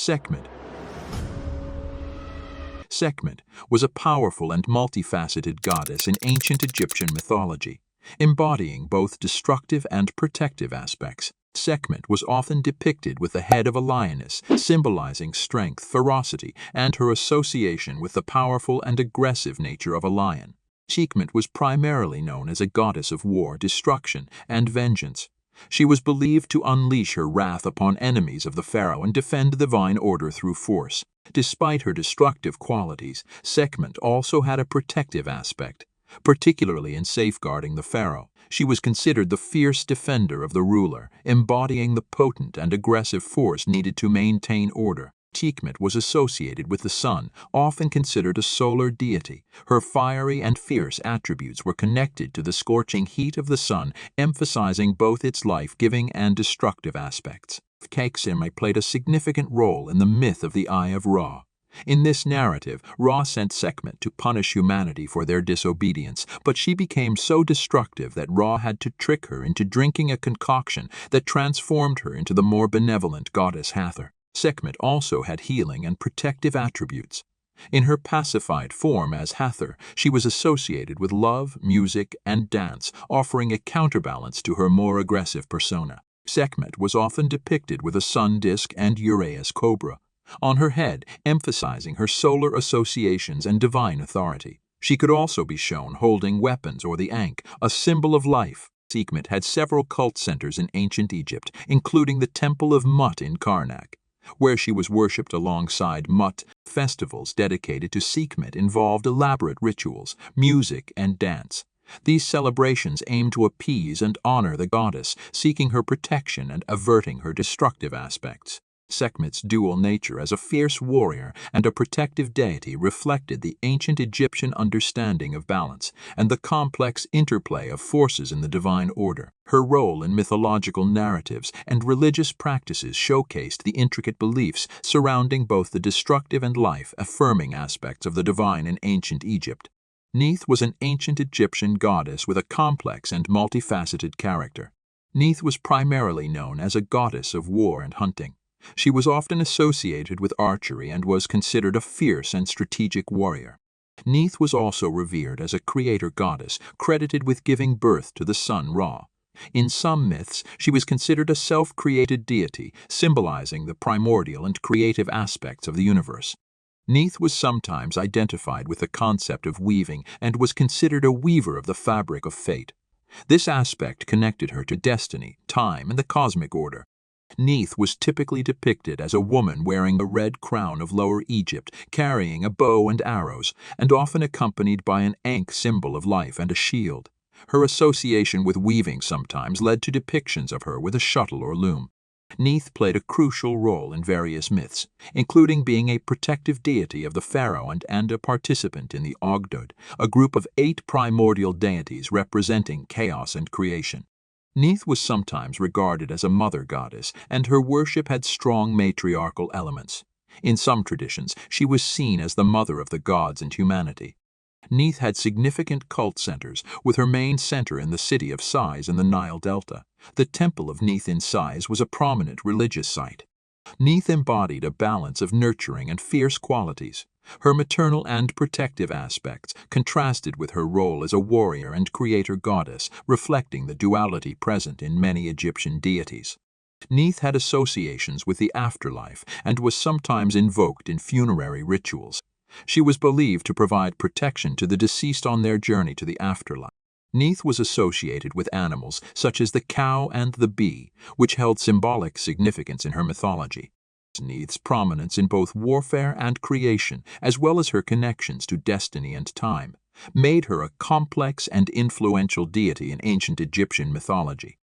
Sekhmet. Sekhmet was a powerful and multifaceted goddess in ancient Egyptian mythology, embodying both destructive and protective aspects. Sekhmet was often depicted with the head of a lioness, symbolizing strength, ferocity, and her association with the powerful and aggressive nature of a lion. Sekhmet was primarily known as a goddess of war, destruction, and vengeance. She was believed to unleash her wrath upon enemies of the pharaoh and defend the divine order through force. Despite her destructive qualities, Sekhmet also had a protective aspect, particularly in safeguarding the pharaoh. She was considered the fierce defender of the ruler, embodying the potent and aggressive force needed to maintain order. Sekhmet was associated with the sun, often considered a solar deity. Her fiery and fierce attributes were connected to the scorching heat of the sun, emphasizing both its life-giving and destructive aspects. Sekhmet played a significant role in the myth of the Eye of Ra. In this narrative, Ra sent Sekhmet to punish humanity for their disobedience, but she became so destructive that Ra had to trick her into drinking a concoction that transformed her into the more benevolent goddess Hathor. Sekhmet also had healing and protective attributes. In her pacified form as Hathor, she was associated with love, music, and dance, offering a counterbalance to her more aggressive persona. Sekhmet was often depicted with a sun disk and Uraeus cobra on her head, emphasizing her solar associations and divine authority. She could also be shown holding weapons or the Ankh, a symbol of life. Sekhmet had several cult centers in ancient Egypt, including the Temple of Mut in Karnak, where she was worshipped alongside Mut. Festivals dedicated to Sekhmet involved elaborate rituals, music, and dance. These celebrations aimed to appease and honor the goddess, seeking her protection and averting her destructive aspects. Sekhmet's dual nature as a fierce warrior and a protective deity reflected the ancient Egyptian understanding of balance and the complex interplay of forces in the divine order. Her role in mythological narratives and religious practices showcased the intricate beliefs surrounding both the destructive and life-affirming aspects of the divine in ancient Egypt. Neith was an ancient Egyptian goddess with a complex and multifaceted character. Neith was primarily known as a goddess of war and hunting. She was often associated with archery and was considered a fierce and strategic warrior. Neith was also revered as a creator goddess, credited with giving birth to the sun Ra. In some myths, she was considered a self-created deity, symbolizing the primordial and creative aspects of the universe. Neith was sometimes identified with the concept of weaving and was considered a weaver of the fabric of fate. This aspect connected her to destiny, time, and the cosmic order. Neith was typically depicted as a woman wearing a red crown of Lower Egypt, carrying a bow and arrows, and often accompanied by an Ankh symbol of life and a shield. Her association with weaving sometimes led to depictions of her with a shuttle or loom. Neith played a crucial role in various myths, including being a protective deity of the pharaoh and a participant in the Ogdod, a group of 8 primordial deities representing chaos and creation. Neith was sometimes regarded as a mother goddess, and her worship had strong matriarchal elements. In some traditions, she was seen as the mother of the gods and humanity. Neith had significant cult centers, with her main center in the city of Sais in the Nile Delta. The Temple of Neith in Sais was a prominent religious site. Neith embodied a balance of nurturing and fierce qualities. Her maternal and protective aspects contrasted with her role as a warrior and creator goddess, reflecting the duality present in many Egyptian deities. Neith had associations with the afterlife and was sometimes invoked in funerary rituals. She was believed to provide protection to the deceased on their journey to the afterlife. Neith was associated with animals such as the cow and the bee, which held symbolic significance in her mythology. Neith's prominence in both warfare and creation, as well as her connections to destiny and time, made her a complex and influential deity in ancient Egyptian mythology.